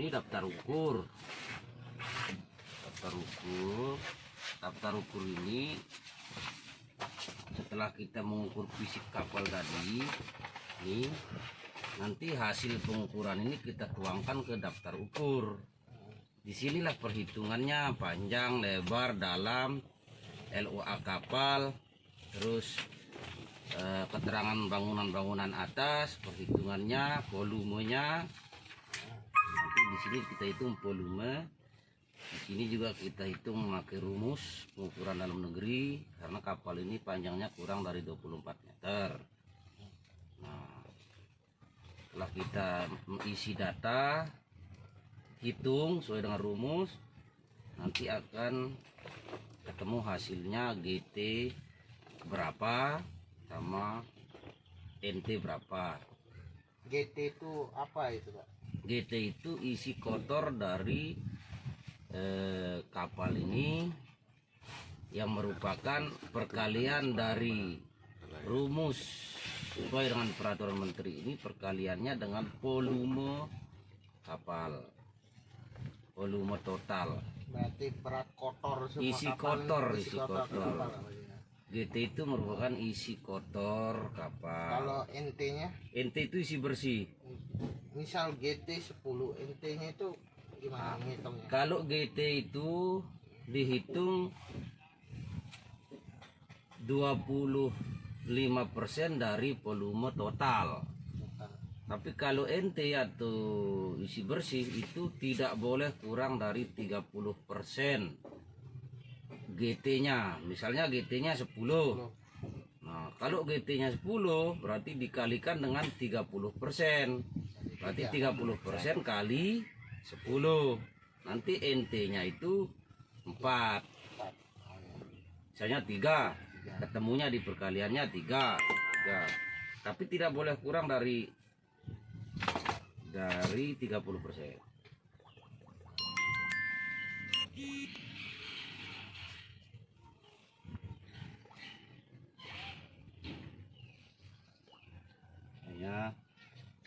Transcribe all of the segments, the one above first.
Ini daftar ukur. Daftar ukur ini setelah kita mengukur fisik kapal tadi, nih nanti hasil pengukuran ini kita tuangkan ke daftar ukur. Disinilah perhitungannya panjang, lebar, dalam, LOA kapal, terus keterangan bangunan-bangunan atas, perhitungannya, volumenya. Nanti di sini kita hitung volume. Di sini juga kita hitung memakai rumus pengukuran dalam negeri karena kapal ini panjangnya kurang dari 24 meter. Nah, setelah kita mengisi data, hitung sesuai dengan rumus, nanti akan ketemu hasilnya GT berapa sama NT berapa. GT itu apa itu, Pak? GT itu isi kotor dari kapal ini yang merupakan perkalian dari rumus sesuai dengan peraturan menteri ini, perkaliannya dengan volume kapal, volume total. Berarti berat kotor semua Isi kapal, kotor, isi kotor kapal. GT itu merupakan isi kotor kapal. Kalau NT-nya? NT itu isi bersih. Misal GT 10, NT-nya itu gimana ngitungnya? Kalau GT itu dihitung 25% dari volume total. Tapi kalau NT atau isi bersih itu tidak boleh kurang dari 30% GT-nya. Misalnya GT-nya 10. Nah, kalau GT-nya 10 berarti dikalikan dengan 30%. Berarti 30% kali 10. Nanti NT-nya itu 4. Misalnya 3. Ketemunya di perkaliannya 3. Tapi tidak boleh kurang dari 30%. Ya,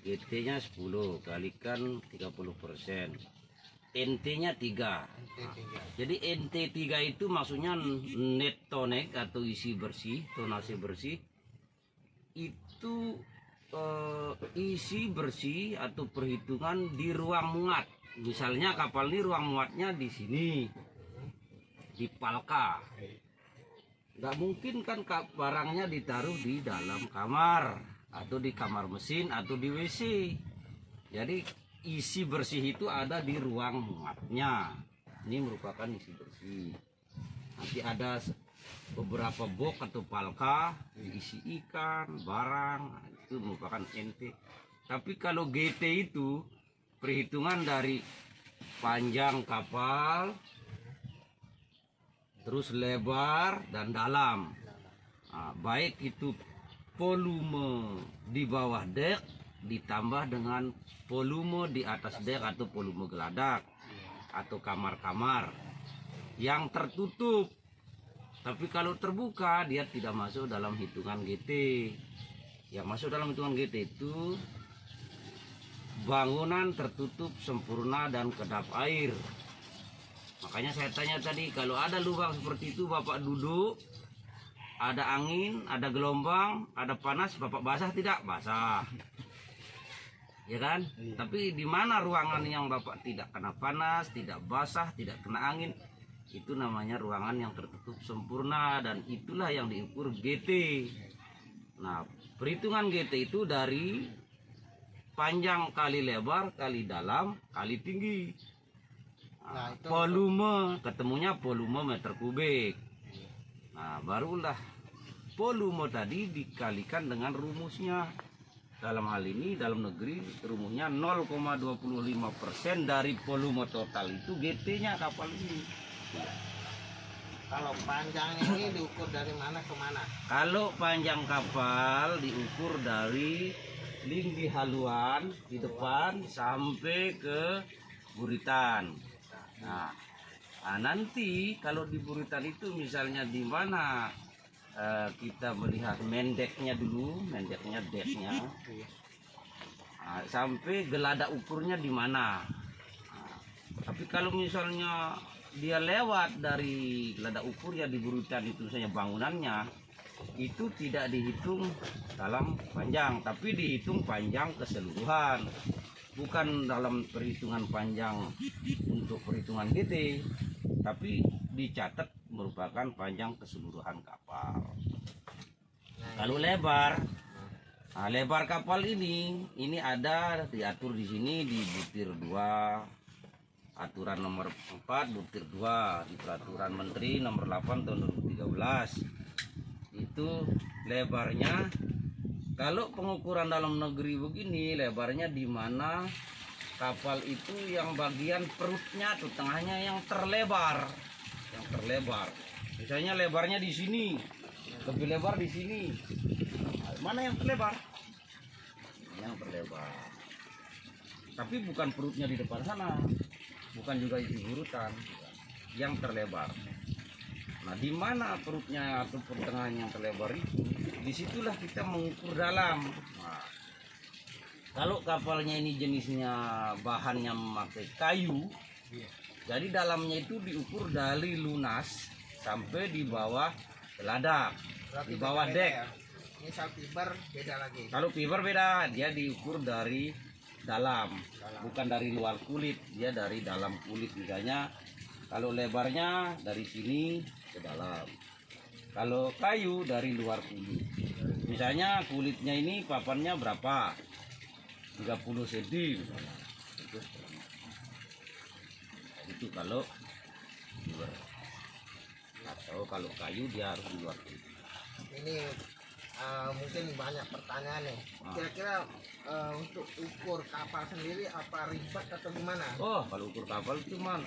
GT-nya 10 kalikan 30%. NT-nya 3. Jadi NT3 itu maksudnya net tonek atau isi bersih, tonase bersih. Itu isi bersih atau perhitungan di ruang muat. Misalnya kapal ini ruang muatnya di sini, di Palka. Nggak mungkin kan barangnya ditaruh di dalam kamar atau di kamar mesin atau di WC. Jadi isi bersih itu ada di ruang muatnya. Ini merupakan isi bersih. Nanti ada beberapa box atau palka diisi ikan, barang, itu merupakan NT. Tapi kalau GT itu perhitungan dari panjang kapal, terus lebar dan dalam. Nah, baik itu volume di bawah dek ditambah dengan volume di atas dek atau volume geladak atau kamar-kamar yang tertutup. Tapi kalau terbuka dia tidak masuk dalam hitungan GT. Yang masuk dalam hitungan GT itu bangunan tertutup sempurna dan kedap air. Makanya saya tanya tadi, kalau ada lubang seperti itu Bapak duduk, ada angin, ada gelombang, ada panas, Bapak basah tidak? Basah. Ya kan? Tapi di mana ruangan yang Bapak tidak kena panas, tidak basah, tidak kena angin, itu namanya ruangan yang tertutup sempurna, dan itulah yang diukur GT. Nah, perhitungan GT itu dari panjang kali lebar kali dalam kali tinggi. Nah, volume ketemunya volume meter kubik. Nah, barulah volume tadi dikalikan dengan rumusnya. Dalam hal ini dalam negeri rumusnya 0,25% dari volume total itu GT-nya kapal ini. Kalau panjangnya ini diukur dari mana ke mana? Kalau panjang kapal diukur dari linggi haluan di depan sampai ke buritan. Nah, nanti kalau di buritan itu misalnya di mana kita melihat mendeknya dulu, mendeknya deknya, sampai geladak ukurnya di mana. Tapi kalau misalnya dia lewat dari lada ukur yang diberikan itu misalnya bangunannya, itu tidak dihitung dalam panjang, tapi dihitung panjang keseluruhan, bukan dalam perhitungan panjang untuk perhitungan GT, tapi dicatat merupakan panjang keseluruhan kapal. Kalau lebar, nah, lebar kapal ini ada diatur di sini di butir 2, aturan nomor 4 butir 2 di peraturan menteri nomor 8 tahun 2013. Itu lebarnya, kalau pengukuran dalam negeri begini, lebarnya di mana kapal itu yang bagian perutnya atau tengahnya yang terlebar, misalnya lebarnya di sini, lebih lebar di sini. Mana yang terlebar? Yang terlebar. Tapi bukan perutnya di depan sana, bukan juga isi urutan, yang terlebar. Nah, di mana perutnya atau pertengahan yang terlebar itu, disitulah kita mengukur dalam. Nah, kalau kapalnya ini jenisnya bahannya memakai kayu, jadi dalamnya itu diukur dari lunas sampai di bawah teladak, di bawah beda dek. ya. Misal fiber beda lagi. Kalau fiber beda, dia diukur dari dalam, bukan dari luar kulit, dia dari dalam kulit. Misalnya kalau lebarnya dari sini ke dalam, kalau kayu dari luar kulit. Misalnya kulitnya ini papannya berapa, 30 cm misalnya. Itu kalau fiber. Atau kalau kayu dia harus di luar kulit. Ini mungkin banyak pertanyaan nih. Kira-kira untuk ukur kapal sendiri apa ribet atau gimana? Oh, kalau ukur kapal itu man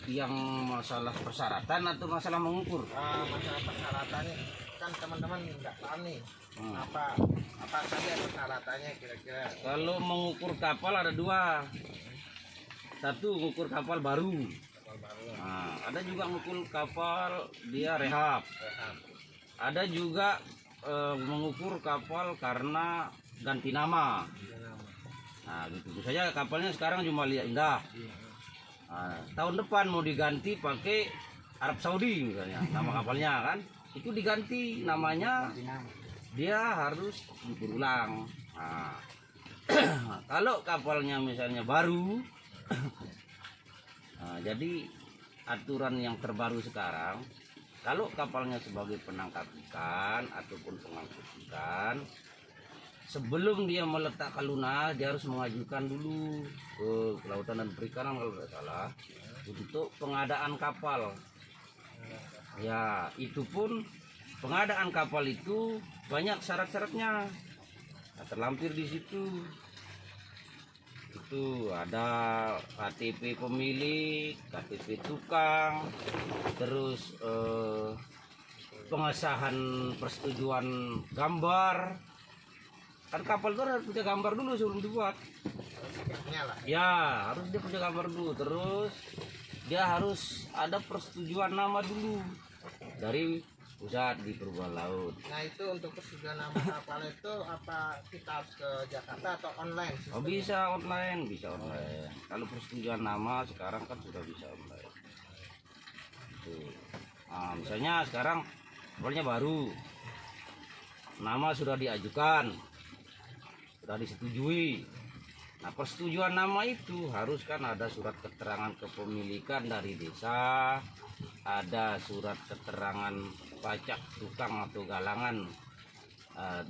yang masalah persyaratan atau masalah mengukur? Masalah persyaratannya kan teman-teman nggak paham nih. Apa saja persyaratannya kira-kira? Kalau mengukur kapal ada dua. Satu, mengukur kapal baru. Kapal baru. Nah, ada juga mengukur kapal dia rehab. Ada juga mengukur kapal karena ganti nama. Nah, gitu. Misalnya kapalnya sekarang cuma Liak Indah. Nah, tahun depan mau diganti pakai Arab Saudi misalnya, nama kapalnya kan, itu diganti namanya, dia harus berulang. Nah, kalau kapalnya misalnya baru, nah, jadi aturan yang terbaru sekarang, kalau kapalnya sebagai penangkap ikan ataupun pengangkut ikan, sebelum dia meletakkan lunas, dia harus mengajukan dulu ke Kelautan dan Perikanan kalau tidak salah untuk pengadaan kapal. Ya, itu pun pengadaan kapal itu banyak syarat-syaratnya. Nah, terlampir di situ. Itu ada KTP pemilik, KTP tukang, terus pengesahan persetujuan gambar. Kan kapal itu harus punya gambar dulu sebelum dibuat. Ya, harus dia punya gambar dulu. Terus dia harus ada persetujuan nama dulu dari pusat di Perhubungan Laut. Nah, itu untuk persetujuan nama kapal itu apa kita harus ke Jakarta atau online? Oh, bisa online, bisa online. Kalau persetujuan nama sekarang kan sudah bisa online. Tuh. Nah, misalnya sekarang kapalnya baru, nama sudah diajukan, sudah disetujui. Nah, persetujuan nama itu harus kan ada surat keterangan kepemilikan dari desa, ada surat keterangan pajak tukang atau galangan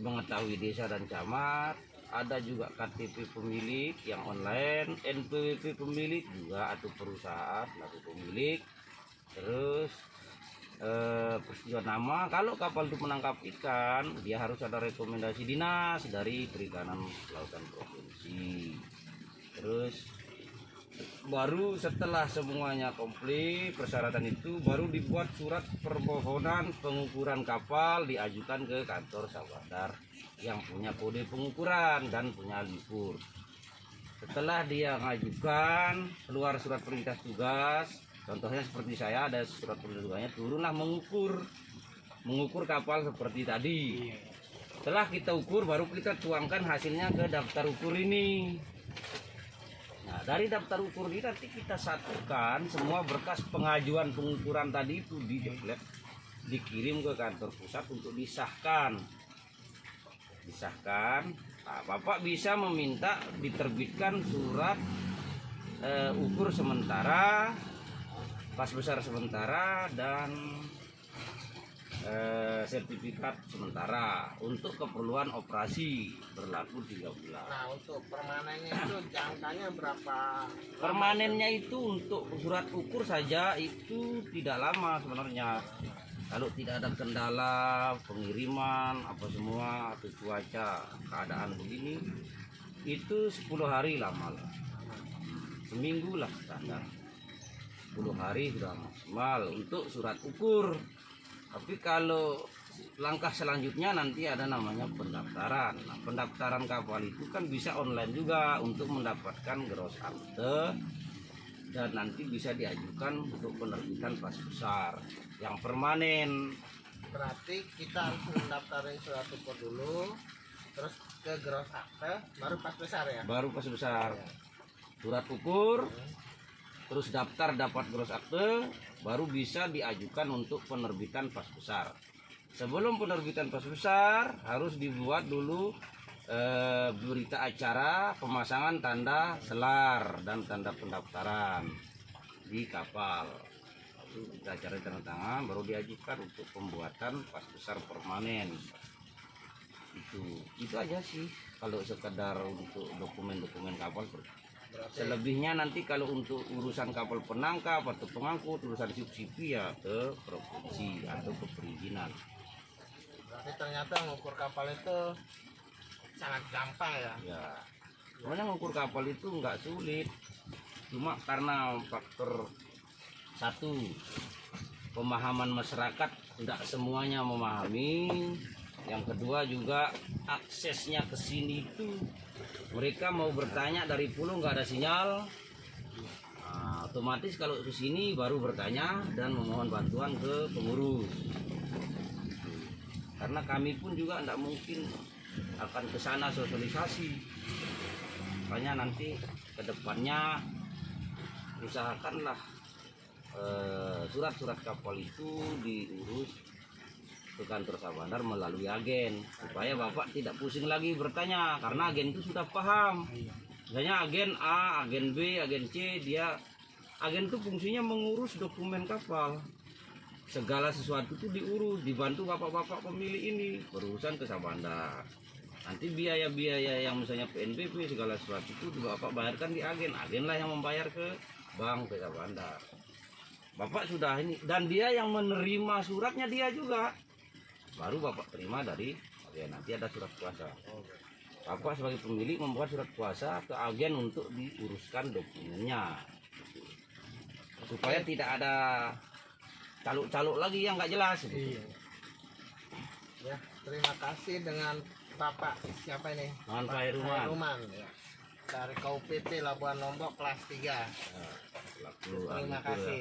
mengetahui desa dan camat, ada juga KTP pemilik yang online, NPWP pemilik juga atau perusahaan atau pemilik, terus persetujuan nama. Kalau kapal itu menangkap ikan, dia harus ada rekomendasi dinas dari Perikanan Kelautan Provinsi. Terus baru setelah semuanya komplit persyaratan itu, baru dibuat surat permohonan pengukuran kapal, diajukan ke kantor Sabandar yang punya kode pengukuran dan punya libur. Setelah dia mengajukan, keluar surat perintah tugas. Contohnya seperti saya ada surat perintah tugasnya, turunlah mengukur kapal seperti tadi. Setelah kita ukur, baru kita tuangkan hasilnya ke daftar ukur ini. Nah, dari daftar ukur ini nanti kita satukan semua berkas pengajuan pengukuran tadi itu di template, dikirim ke kantor pusat untuk disahkan. Nah, Bapak bisa meminta diterbitkan surat ukur sementara, pas besar sementara, dan sertifikat sementara untuk keperluan operasi berlaku 3 bulan. Nah, untuk permanennya itu jangkanya berapa? Permanennya itu untuk surat ukur saja itu tidak lama sebenarnya. Kalau tidak ada kendala pengiriman apa semua atau cuaca keadaan begini, itu 10 hari lama lah. Seminggu lah standar. 10 hari sudah maksimal untuk surat ukur. Tapi kalau langkah selanjutnya nanti ada namanya pendaftaran. Nah, pendaftaran kapal itu kan bisa online juga untuk mendapatkan gross akte, dan nanti bisa diajukan untuk penerbitan pas besar yang permanen. Berarti kita harus mendaftarin surat ukur dulu, terus ke gross akte, baru pas besar ya? Baru pas besar. Surat ukur, terus daftar dapat gross akte, baru bisa diajukan untuk penerbitan pas besar. Sebelum penerbitan pas besar harus dibuat dulu berita acara pemasangan tanda selar dan tanda pendaftaran di kapal. Itu berita acara tanda tangan baru diajukan untuk pembuatan pas besar permanen. Itu aja sih kalau sekedar untuk dokumen-dokumen kapal. Selebihnya nanti kalau untuk urusan kapal penangkap atau pengangkut, urusan subsidi ya ke provinsi atau ke perizinan. Berarti ternyata mengukur kapal itu sangat gampang ya? Ya, sebenarnya mengukur kapal itu nggak sulit, cuma karena faktor satu, pemahaman masyarakat tidak semuanya memahami. Yang kedua juga aksesnya ke sini itu mereka mau bertanya dari pulau nggak ada sinyal. Nah, otomatis kalau ke sini baru bertanya dan memohon bantuan ke pengurus. Karena kami pun juga tidak mungkin akan ke sana sosialisasi. Makanya nanti ke depannya usahakanlah surat-surat kapal itu diurus ke kantor Sabandar melalui agen, supaya Bapak tidak pusing lagi bertanya, karena agen itu sudah paham. Misalnya agen A, agen B, agen C, agen itu fungsinya mengurus dokumen kapal. Segala sesuatu itu diurus, dibantu bapak-bapak pemilik ini berurusan ke Sabandar. Nanti biaya-biaya yang misalnya PNBP segala sesuatu itu Bapak bayarkan di agen, agen lah yang membayar ke bank ke Sabandar. Bapak sudah ini, dan dia yang menerima suratnya dia juga. Baru Bapak terima dari agen, nanti ada surat kuasa. Bapak sebagai pemilik membuat surat kuasa ke agen untuk diuruskan dokumennya, supaya tidak ada caluk-caluk lagi yang nggak jelas. Iya. Ya, terima kasih dengan Bapak siapa ini? Muhammad Khairuman. Khairuman, ya. Dari KUPP Labuan Lombok kelas 3. Selaku Terima ahli kasih.